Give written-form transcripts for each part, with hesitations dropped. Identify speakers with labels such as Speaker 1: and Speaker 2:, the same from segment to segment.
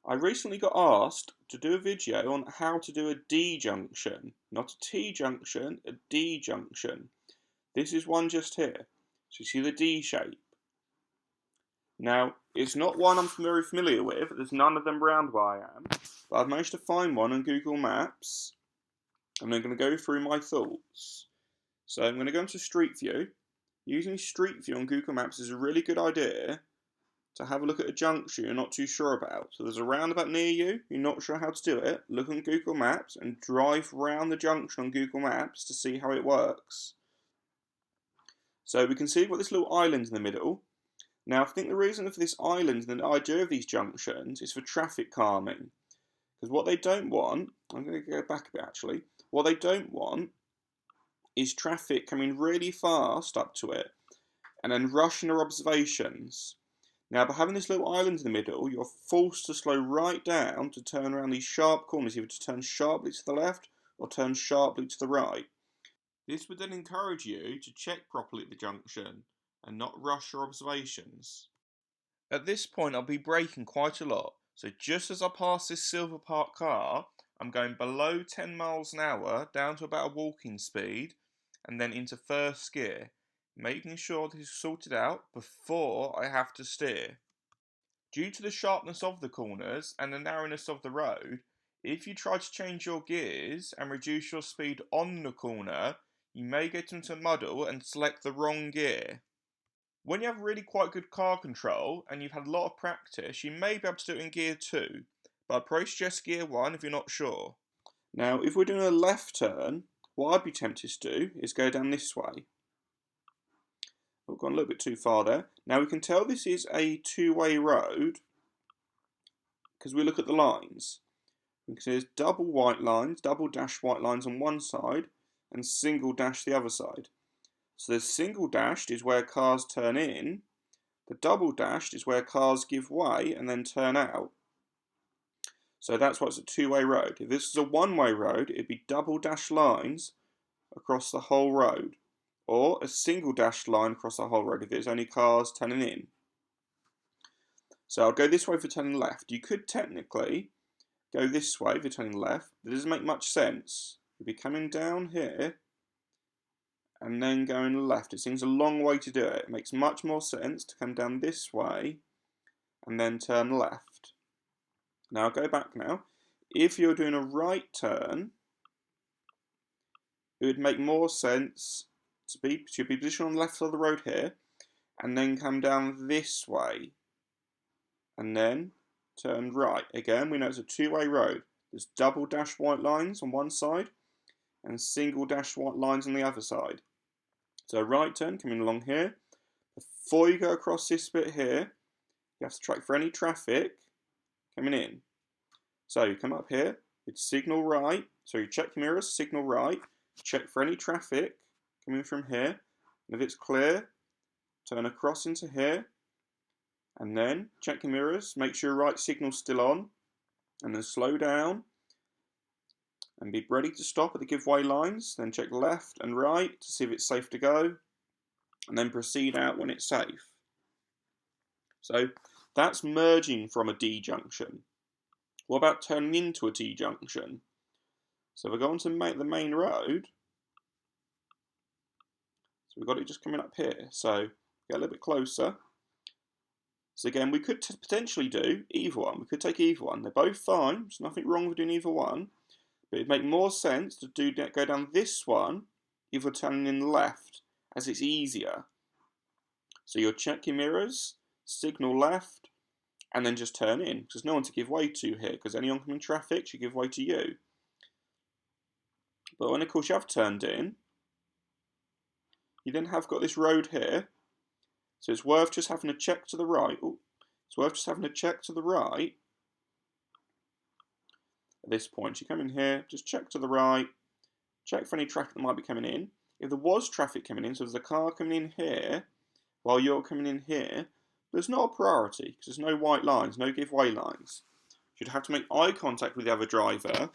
Speaker 1: I recently got asked to do a video on how to do a D junction, not a T junction, a D junction. This is one just here. So you see the D shape. Now, it's not one I'm very familiar with, there's none of them around where I am, but I've managed to find one on Google Maps, and I'm going to go through my thoughts. So I'm going to go into Street View. Using Street View on Google Maps is a really good idea to have a look at a junction you're not too sure about. So there's a roundabout near you, you're not sure how to do it, look on Google Maps and drive round the junction on Google Maps to see how it works. So we can see we've got this little island in the middle. Now I think the reason for this island and the idea of these junctions is for traffic calming. Because what they don't want, I'm going to go back a bit actually, what they don't want is traffic coming really fast up to it and then rushing their observations. Now, by having this little island in the middle, you're forced to slow right down to turn around these sharp corners, either to turn sharply to the left or turn sharply to the right. This would then encourage you to check properly at the junction and not rush your observations. At this point, I'll be braking quite a lot, so just as I pass this silver parked car, I'm going below 10 miles an hour down to about a walking speed and then into first gear, making sure this is sorted out before I have to steer. Due to the sharpness of the corners and the narrowness of the road, if you try to change your gears and reduce your speed on the corner, you may get into a muddle and select the wrong gear. When you have really quite good car control and you've had a lot of practice, you may be able to do it in gear 2, but I'd probably suggest gear 1 if you're not sure. Now, if we're doing a left turn, what I'd be tempted to do is go down this way. We've gone a little bit too far there. Now we can tell this is a two-way road because we look at the lines. We can see there's double white lines, double dashed white lines on one side and single dashed the other side. So the single dashed is where cars turn in, the double dashed is where cars give way and then turn out. So that's why it's a two-way road. If this is a one-way road, it'd be double dashed lines across the whole road, or a single dashed line across the whole road if there's only cars turning in. So I'll go this way for turning left. You could technically go this way if you're turning left, but it doesn't make much sense. You'll be coming down here and then going left. It seems a long way to do it. It makes much more sense to come down this way and then turn left. Now I'll go back now. If you're doing a right turn, it would make more sense to be positioned on the left side of the road here and then come down this way and then turn right. Again, we know it's a two-way road. There's double dashed white lines on one side and single dashed white lines on the other side. So right turn coming along here. Before you go across this bit here, you have to check for any traffic coming in. So you come up here, it's signal right, so you check your mirrors, signal right, check for any traffic coming from here, and if it's clear, turn across into here, and then check your mirrors, make sure your right signal's still on, and then slow down, and be ready to stop at the giveaway lines, then check left and right to see if it's safe to go, and then proceed out when it's safe. So that's merging from a D junction. What about turning into a T junction? So we're going to make the main road. So we've got it just coming up here. So get a little bit closer. So again, we could potentially do either one. We could take either one. They're both fine. There's nothing wrong with doing either one. But it'd make more sense to go down this one if we're turning in left, as it's easier. So you'll check your mirrors, signal left, and then just turn in. Because there's no one to give way to here, because any oncoming traffic should give way to you. But when of course you have turned in, you then have got this road here. So it's worth just having a check to the right. It's worth just having a check to the right. At this point, you come in here, just check to the right, check for any traffic that might be coming in. If there was traffic coming in, so there's a car coming in here, while you're coming in here, but it's not a priority, because there's no white lines, no giveaway lines. You'd have to make eye contact with the other driver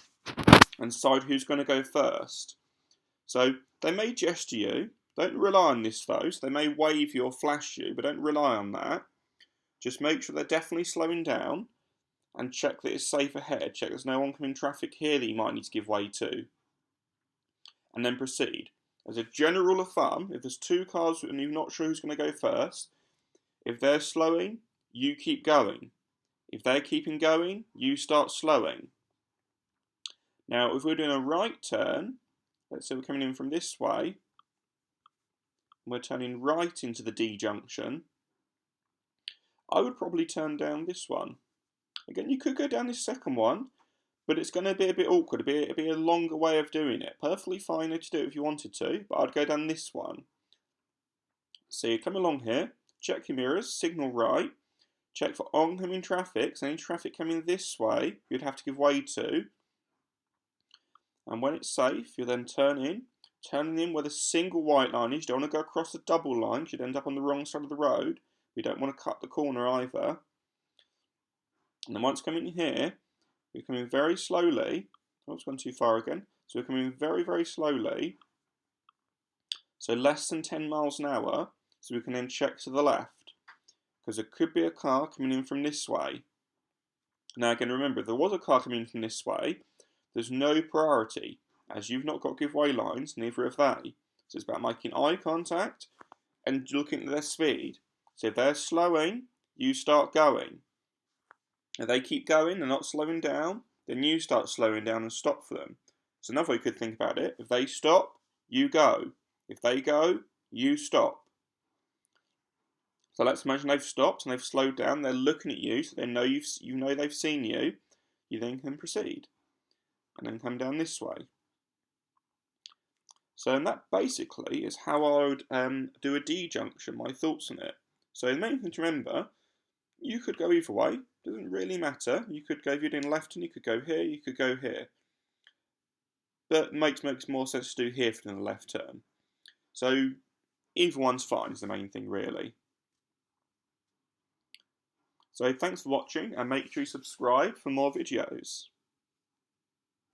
Speaker 1: and decide who's going to go first. So they may gesture you. Don't rely on this though. So they may wave you or flash you, but don't rely on that. Just make sure they're definitely slowing down and check that it's safe ahead. Check there's no oncoming traffic here that you might need to give way to. And then proceed. As a general rule of thumb, if there's two cars and you're not sure who's going to go first, if they're slowing, you keep going. If they're keeping going, you start slowing. Now, if we're doing a right turn, let's say we're coming in from this way, we're turning right into the D junction, I would probably turn down this one. Again, you could go down this second one, but it's going to be a bit awkward. It'd be a longer way of doing it. Perfectly fine to do it if you wanted to, but I'd go down this one. So you come along here, check your mirrors, signal right, check for oncoming traffic, so any traffic coming this way, you'd have to give way to. And when it's safe, you then turning in where the single white line is. You don't want to go across the double line, because you'd end up on the wrong side of the road. We don't want to cut the corner either. And then once coming here, we're coming very slowly. Oh, it's gone too far again. So we're coming very, very slowly. So less than 10 miles an hour. So we can then check to the left, because there could be a car coming in from this way. Now again, remember, if there was a car coming in from this way, there's no priority, as you've not got giveaway lines, neither have they. So it's about making eye contact and looking at their speed. So if they're slowing, you start going. If they keep going, they're not slowing down, then you start slowing down and stop for them. So another way you could think about it, if they stop, you go. If they go, you stop. So let's imagine they've stopped and they've slowed down, they're looking at you, so they know you know they've seen you. You then can proceed. And then come down this way. So and that basically is how I would do a D junction, my thoughts on it. So the main thing to remember, you could go either way, doesn't really matter. You could go, if you're doing left turn, you could go here, you could go here. But it makes more sense to do here than a left turn. So either one's fine is the main thing really. So thanks for watching and make sure you subscribe for more videos.